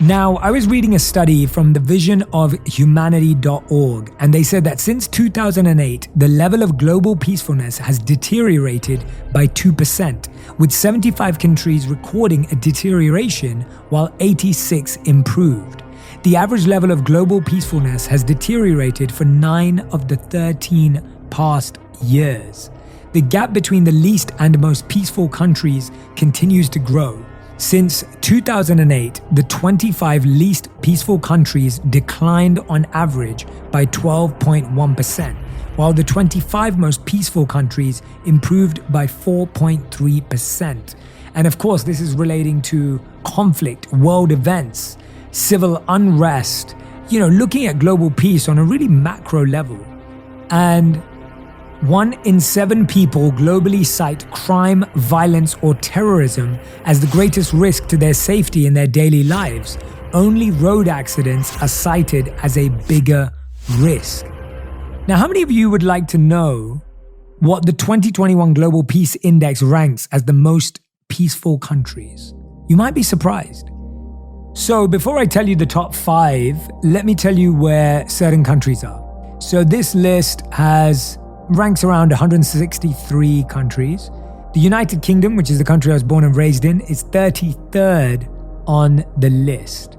Now, I was reading a study from the visionofhumanity.org, and they said that since 2008, the level of global peacefulness has deteriorated by 2%, with 75 countries recording a deterioration while 86 improved. The average level of global peacefulness has deteriorated for 9 of the 13 past years. The gap between the least and most peaceful countries continues to grow. Since 2008, the 25 least peaceful countries declined on average by 12.1%, while the 25 most peaceful countries improved by 4.3%. And of course, this is relating to conflict, world events, civil unrest, looking at global peace on a really macro level. And 1 in 7 people globally cite crime, violence, or terrorism as the greatest risk to their safety in their daily lives. Only road accidents are cited as a bigger risk. Now, how many of you would like to know what the 2021 Global Peace Index ranks as the most peaceful countries? You might be surprised. So before I tell you the top 5, let me tell you where certain countries are. So this list ranks around 163 countries. The United Kingdom, which is the country I was born and raised in, is 33rd on the list.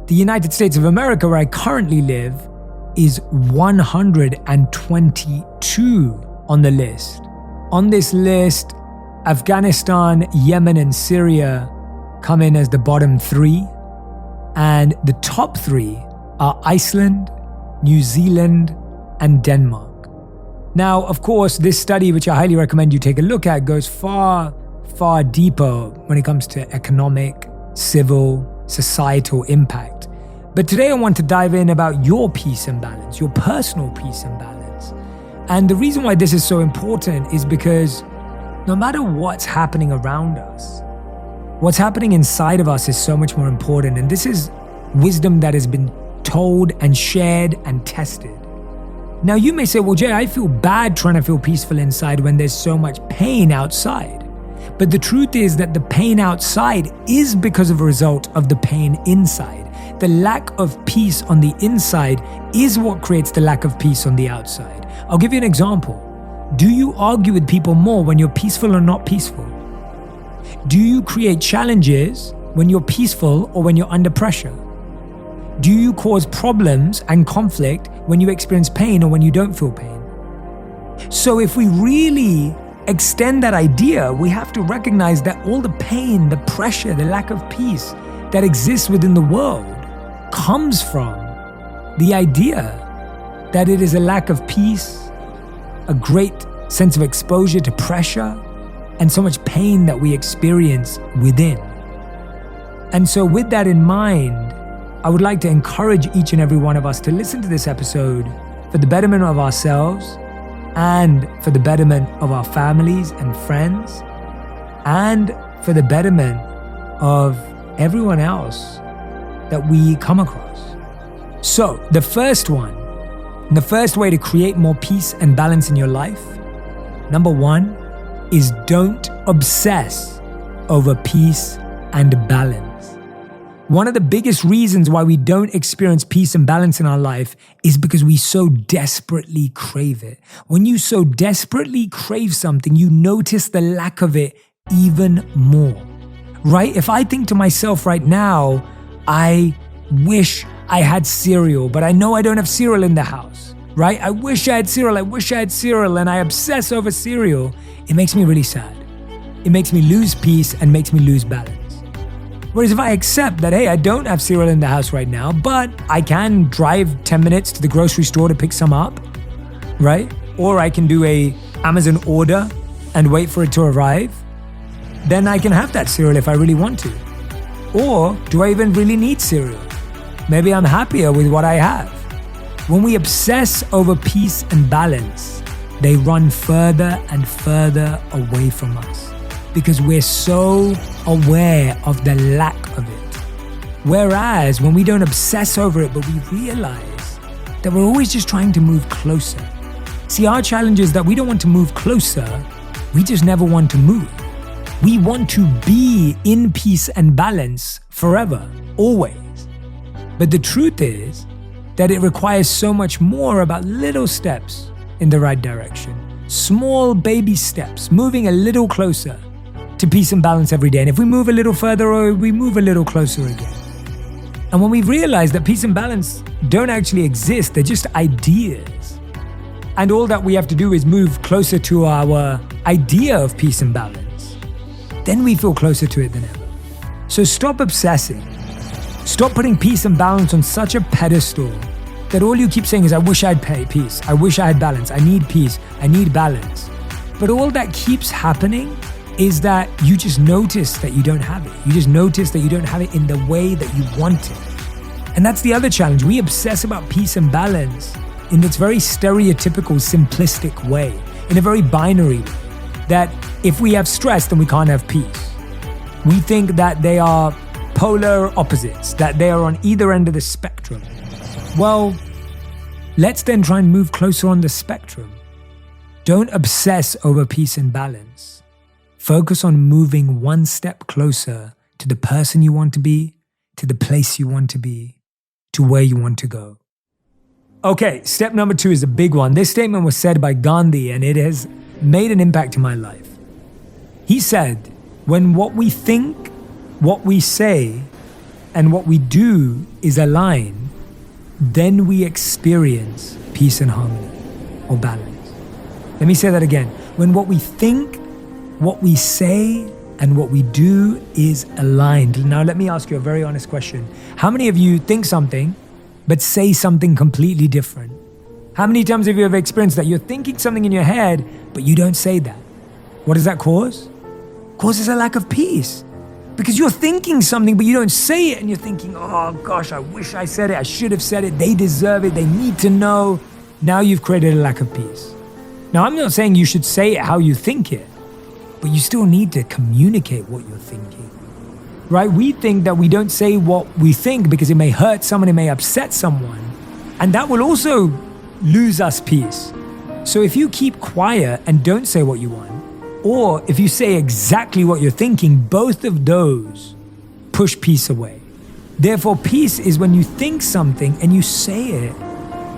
The United States of America, where I currently live, is 122 on the list. On this list, Afghanistan, Yemen, and Syria come in as the bottom 3. And the top 3 are Iceland, New Zealand, and Denmark. Now, of course, this study, which I highly recommend you take a look at, goes far, far deeper when it comes to economic, civil, societal impact. But today I want to dive in about your peace and balance, your personal peace and balance. And the reason why this is so important is because no matter what's happening around us, what's happening inside of us is so much more important. And this is wisdom that has been told and shared and tested. Now you may say, well, Jay, I feel bad trying to feel peaceful inside when there's so much pain outside. But the truth is that the pain outside is because of a result of the pain inside. The lack of peace on the inside is what creates the lack of peace on the outside. I'll give you an example. Do you argue with people more when you're peaceful or not peaceful? Do you create challenges when you're peaceful or when you're under pressure? Do you cause problems and conflict when you experience pain or when you don't feel pain? So if we really extend that idea, we have to recognize that all the pain, the pressure, the lack of peace that exists within the world comes from the idea that it is a lack of peace, a great sense of exposure to pressure, and so much pain that we experience within. And so with that in mind, I would like to encourage each and every one of us to listen to this episode for the betterment of ourselves and for the betterment of our families and friends and for the betterment of everyone else that we come across. So the first way to create more peace and balance in your life, number 1, is don't obsess over peace and balance. One of the biggest reasons why we don't experience peace and balance in our life is because we so desperately crave it. When you so desperately crave something, you notice the lack of it even more, right? If I think to myself right now, I wish I had cereal, but I know I don't have cereal in the house, right? I wish I had cereal, and I obsess over cereal. It makes me really sad. It makes me lose peace and makes me lose balance. Whereas if I accept that, hey, I don't have cereal in the house right now, but I can drive 10 minutes to the grocery store to pick some up, right? Or I can do a Amazon order and wait for it to arrive, then I can have that cereal if I really want to. Or do I even really need cereal? Maybe I'm happier with what I have. When we obsess over peace and balance, they run further and further away from us because we're so aware of the lack of it. Whereas when we don't obsess over it, but we realize that we're always just trying to move closer. See, our challenge is that we don't want to move closer, we just never want to move. We want to be in peace and balance forever, always. But the truth is that it requires so much more about little steps in the right direction. Small baby steps, moving a little closer to peace and balance every day. And if we move a little further away, we move a little closer again. And when we realize that peace and balance don't actually exist, they're just ideas, and all that we have to do is move closer to our idea of peace and balance, then we feel closer to it than ever. So stop obsessing. Stop putting peace and balance on such a pedestal that all you keep saying is, I wish I'd peace. I wish I had balance. I need peace. I need balance. But all that keeps happening is that you just notice that you don't have it. You just notice that you don't have it in the way that you want it. And that's the other challenge. We obsess about peace and balance in its very stereotypical, simplistic way, in a very binary way, that if we have stress, then we can't have peace. We think that they are polar opposites, that they are on either end of the spectrum. Well, let's then try and move closer on the spectrum. Don't obsess over peace and balance. Focus on moving one step closer to the person you want to be, to the place you want to be, to where you want to go. Okay, step number 2 is a big one. This statement was said by Gandhi, and it has made an impact in my life. He said, when what we think, what we say, and what we do is aligned, then we experience peace and harmony or balance. Let me say that again. When what we think, what we say, and what we do is aligned. Now, let me ask you a very honest question. How many of you think something, but say something completely different? How many times have you ever experienced that? You're thinking something in your head, but you don't say that. What does that cause? Causes a lack of peace. Because you're thinking something, but you don't say it, and you're thinking, oh gosh, I wish I said it. I should have said it. They deserve it. They need to know. Now you've created a lack of peace. Now, I'm not saying you should say it how you think it, but you still need to communicate what you're thinking, right? We think that we don't say what we think because it may hurt someone, it may upset someone, and that will also lose us peace. So if you keep quiet and don't say what you want, or if you say exactly what you're thinking, both of those push peace away. Therefore, peace is when you think something and you say it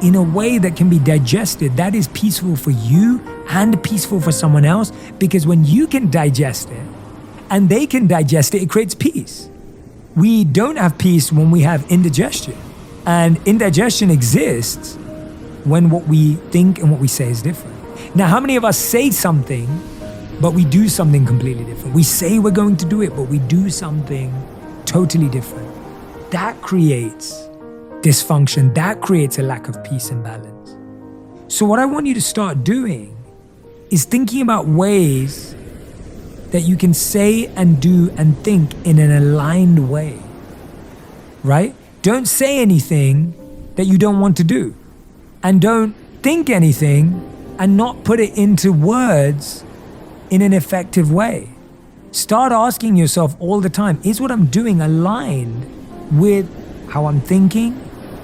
in a way that can be digested. That is peaceful for you and peaceful for someone else, because when you can digest it and they can digest it, it creates peace. We don't have peace when we have indigestion. And indigestion exists when what we think and what we say is different. Now, how many of us say something, but we do something completely different? We say we're going to do it, but we do something totally different. That creates dysfunction. That creates a lack of peace and balance. So what I want you to start doing is thinking about ways that you can say and do and think in an aligned way, right? Don't say anything that you don't want to do. And don't think anything and not put it into words in an effective way. Start asking yourself all the time, is what I'm doing aligned with how I'm thinking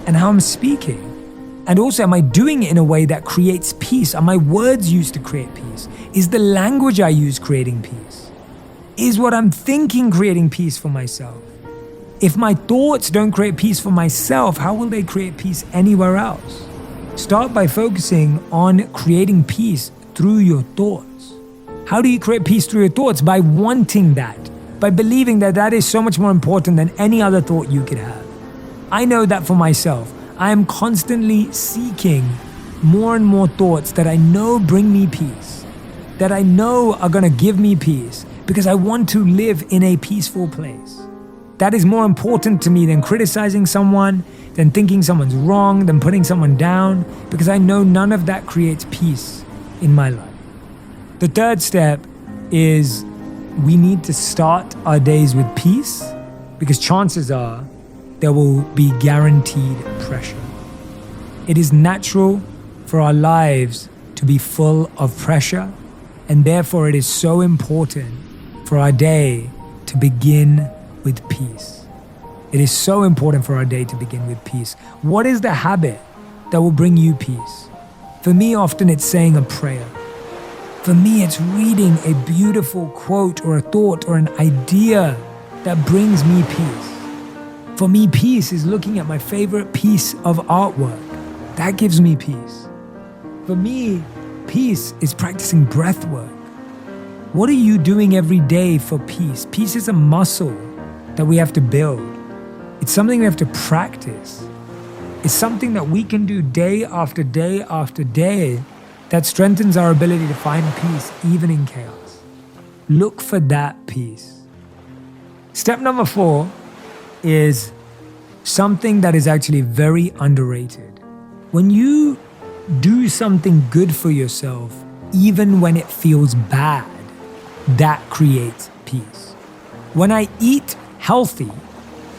and how I'm speaking? And also, am I doing it in a way that creates peace? Are my words used to create peace? Is the language I use creating peace? Is what I'm thinking creating peace for myself? If my thoughts don't create peace for myself, how will they create peace anywhere else? Start by focusing on creating peace through your thoughts. How do you create peace through your thoughts? By wanting that, by believing that that is so much more important than any other thought you could have. I know that for myself. I am constantly seeking more and more thoughts that I know bring me peace, that I know are going to give me peace, because I want to live in a peaceful place. That is more important to me than criticizing someone, than thinking someone's wrong, than putting someone down, because I know none of that creates peace in my life. The third step is we need to start our days with peace, because chances are there will be guaranteed pressure. It is natural for our lives to be full of pressure, and therefore it is so important for our day to begin with peace. It is so important for our day to begin with peace. What is the habit that will bring you peace? For me, often it's saying a prayer. For me, it's reading a beautiful quote or a thought or an idea that brings me peace. For me, peace is looking at my favorite piece of artwork. That gives me peace. For me, peace is practicing breath work. What are you doing every day for peace? Peace is a muscle that we have to build. It's something we have to practice. It's something that we can do day after day after day that strengthens our ability to find peace even in chaos. Look for that peace. Step number 4 is something that is actually very underrated. When you do something good for yourself, even when it feels bad, that creates peace. When I eat healthy,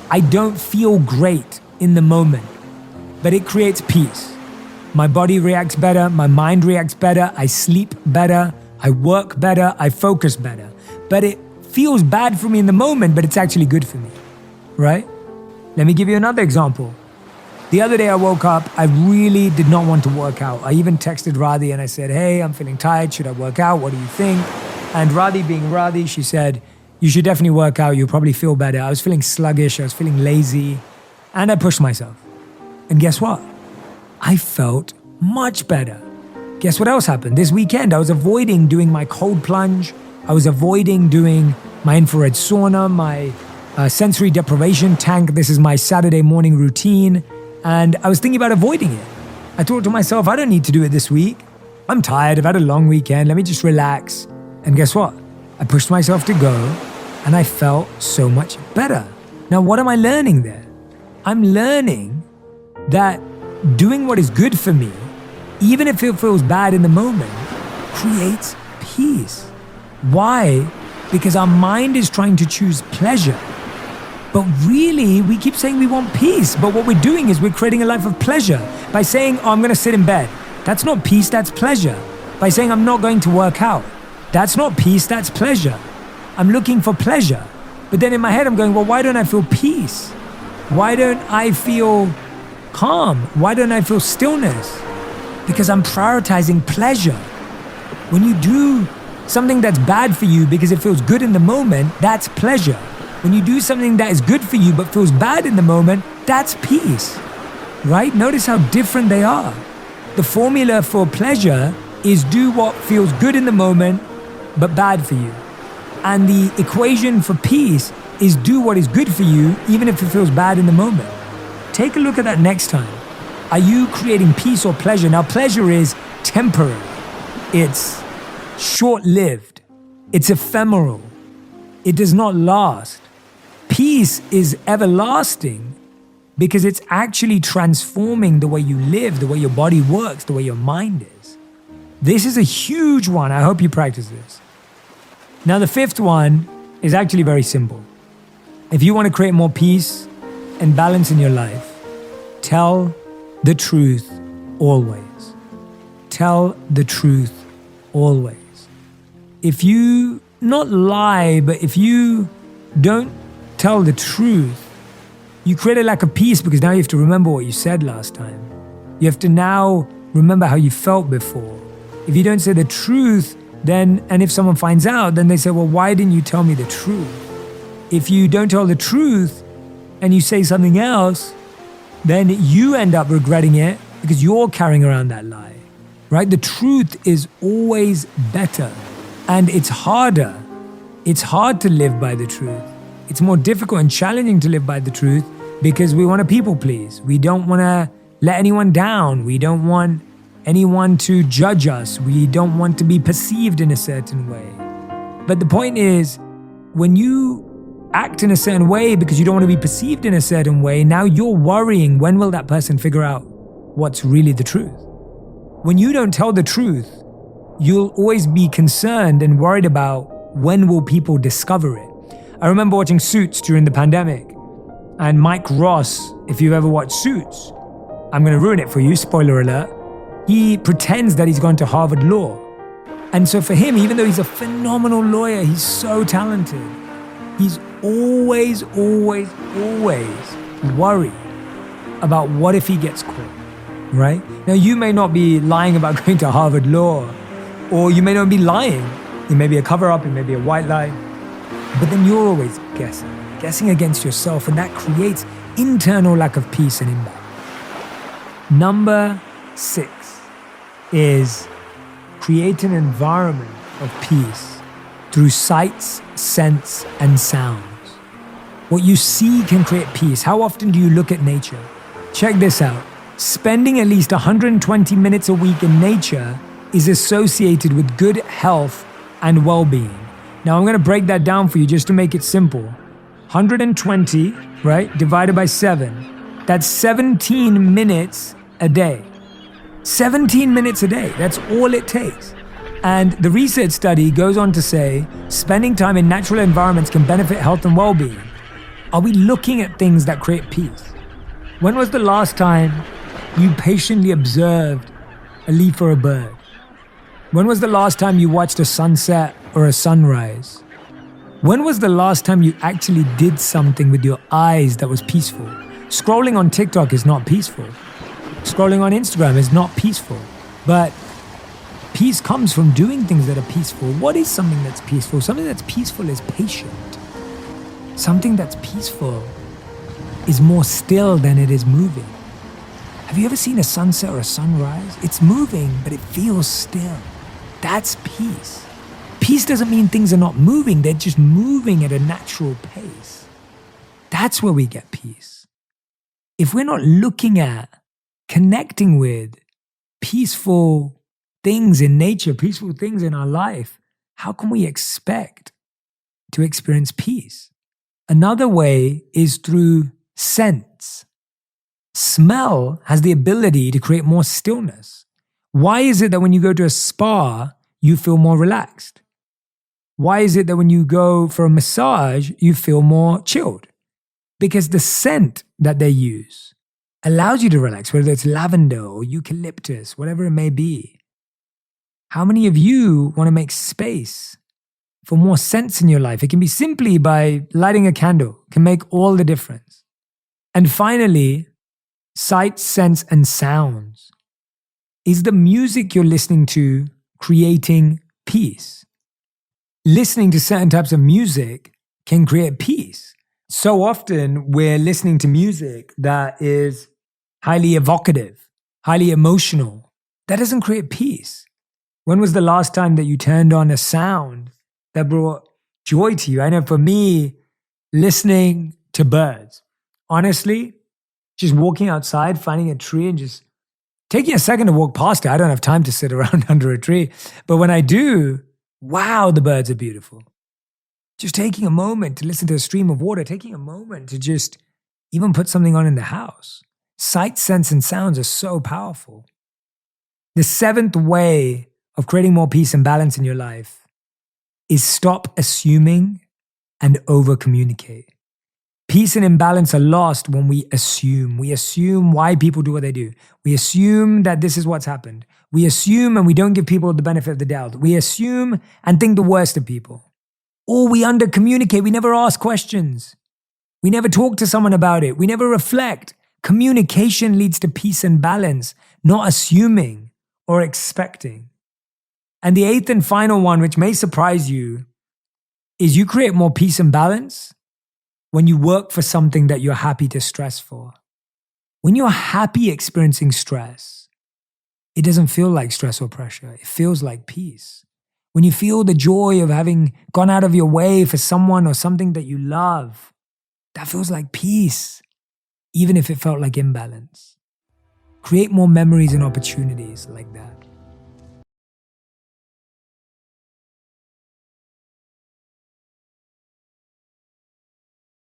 I don't feel great in the moment, but it creates peace. My body reacts better, my mind reacts better, I sleep better, I work better, I focus better. But it feels bad for me in the moment, but it's actually good for me, right? Let me give you another example. The other day I woke up, I really did not want to work out. I even texted Radhi and I said, hey, I'm feeling tired, should I work out? What do you think? And Radhi being Radhi, she said, you should definitely work out, you'll probably feel better. I was feeling sluggish, I was feeling lazy, and I pushed myself. And guess what? I felt much better. Guess what else happened? This weekend, I was avoiding doing my cold plunge. I was avoiding doing my infrared sauna, my sensory deprivation tank. This is my Saturday morning routine. And I was thinking about avoiding it. I thought to myself, I don't need to do it this week. I'm tired, I've had a long weekend, let me just relax. And guess what? I pushed myself to go and I felt so much better. Now, what am I learning there? I'm learning that doing what is good for me, even if it feels bad in the moment, creates peace. Why? Because our mind is trying to choose pleasure. But really, we keep saying we want peace, but what we're doing is we're creating a life of pleasure by saying, oh, I'm going to sit in bed. That's not peace, that's pleasure. By saying I'm not going to work out. That's not peace, that's pleasure. I'm looking for pleasure. But then in my head, I'm going, well, why don't I feel peace? Why don't I feel calm? Why don't I feel stillness? Because I'm prioritizing pleasure. When you do something that's bad for you because it feels good in the moment, that's pleasure. When you do something that is good for you but feels bad in the moment, that's peace, right? Notice how different they are. The formula for pleasure is do what feels good in the moment but bad for you. And the equation for peace is do what is good for you even if it feels bad in the moment. Take a look at that next time. Are you creating peace or pleasure? Now, pleasure is temporary. It's short-lived. It's ephemeral. It does not last. Peace is everlasting because it's actually transforming the way you live, the way your body works, the way your mind is. This is a huge one. I hope you practice this. Now, the 5th one is actually very simple. If you want to create more peace and balance in your life, tell the truth always. Tell the truth always. If you not lie, but if you don't tell the truth, you create a lack of peace because now you have to remember what you said last time. You have to now remember how you felt before. If you don't say the truth, then, and if someone finds out, then they say, well, why didn't you tell me the truth? If you don't tell the truth and you say something else, then you end up regretting it because you're carrying around that lie, right? The truth is always better and it's harder. It's hard to live by the truth. It's more difficult and challenging to live by the truth because we want to people please. We don't want to let anyone down. We don't want anyone to judge us. We don't want to be perceived in a certain way. But the point is, when you act in a certain way because you don't want to be perceived in a certain way, now you're worrying, when will that person figure out what's really the truth? When you don't tell the truth, you'll always be concerned and worried about when will people discover it. I remember watching Suits during the pandemic, and Mike Ross, if you've ever watched Suits, I'm going to ruin it for you, spoiler alert, he pretends that he's gone to Harvard Law. And so for him, even though he's a phenomenal lawyer, he's so talented, he's always worried about what if he gets caught, right? Now, you may not be lying about going to Harvard Law, or you may not be lying. It may be a cover-up, it may be a white lie, but then you're always guessing against yourself, and that creates internal lack of peace and imbalance. Number 6 is create an environment of peace through sights, scents, and sounds. What you see can create peace. How often do you look at nature? Check this out. Spending at least 120 minutes a week in nature is associated with good health and well-being. Now I'm going to break that down for you just to make it simple. 120, right, divided by 7. That's 17 minutes a day. 17 minutes a day. That's all it takes. And the research study goes on to say, spending time in natural environments can benefit health and well-being. Are we looking at things that create peace? When was the last time you patiently observed a leaf or a bird? When was the last time you watched a sunset or a sunrise? When was the last time you actually did something with your eyes that was peaceful? Scrolling on TikTok is not peaceful. Scrolling on Instagram is not peaceful. But peace comes from doing things that are peaceful. What is something that's peaceful? Something that's peaceful is patient. Something that's peaceful is more still than it is moving. Have you ever seen a sunset or a sunrise? It's moving, but it feels still. That's peace. Peace doesn't mean things are not moving. They're just moving at a natural pace. That's where we get peace. If we're not looking at, connecting with peaceful things in nature, peaceful things in our life, how can we expect to experience peace? Another way is through scents. Smell has the ability to create more stillness. Why is it that when you go to a spa, you feel more relaxed? Why is it that when you go for a massage, you feel more chilled? Because the scent that they use allows you to relax, whether it's lavender or eucalyptus, whatever it may be. How many of you want to make space for more scents in your life? It can be simply by lighting a candle. It can make all the difference. And finally, sights, scents, and sounds. Is the music you're listening to creating peace? Listening to certain types of music can create peace. So often we're listening to music that is highly evocative, highly emotional. That doesn't create peace. When was the last time that you turned on a sound that brought joy to you? I know for me, listening to birds. Honestly, just walking outside, finding a tree and just taking a second to walk past it. I don't have time to sit around under a tree. But when I do, wow, the birds are beautiful. Just taking a moment to listen to a stream of water, taking a moment to just even put something on in the house. Sight, sense, and sounds are so powerful. The 7th way of creating more peace and balance in your life is stop assuming and over-communicate. Peace and imbalance are lost when we assume. We assume why people do what they do. We assume that this is what's happened. We assume and we don't give people the benefit of the doubt. We assume and think the worst of people. Or we under-communicate. We never ask questions. We never talk to someone about it. We never reflect. Communication leads to peace and balance, not assuming or expecting. And the 8th and final one, which may surprise you, is you create more peace and balance when you work for something that you're happy to stress for. When you're happy experiencing stress, it doesn't feel like stress or pressure. It feels like peace. When you feel the joy of having gone out of your way for someone or something that you love, that feels like peace, even if it felt like imbalance. Create more memories and opportunities like that.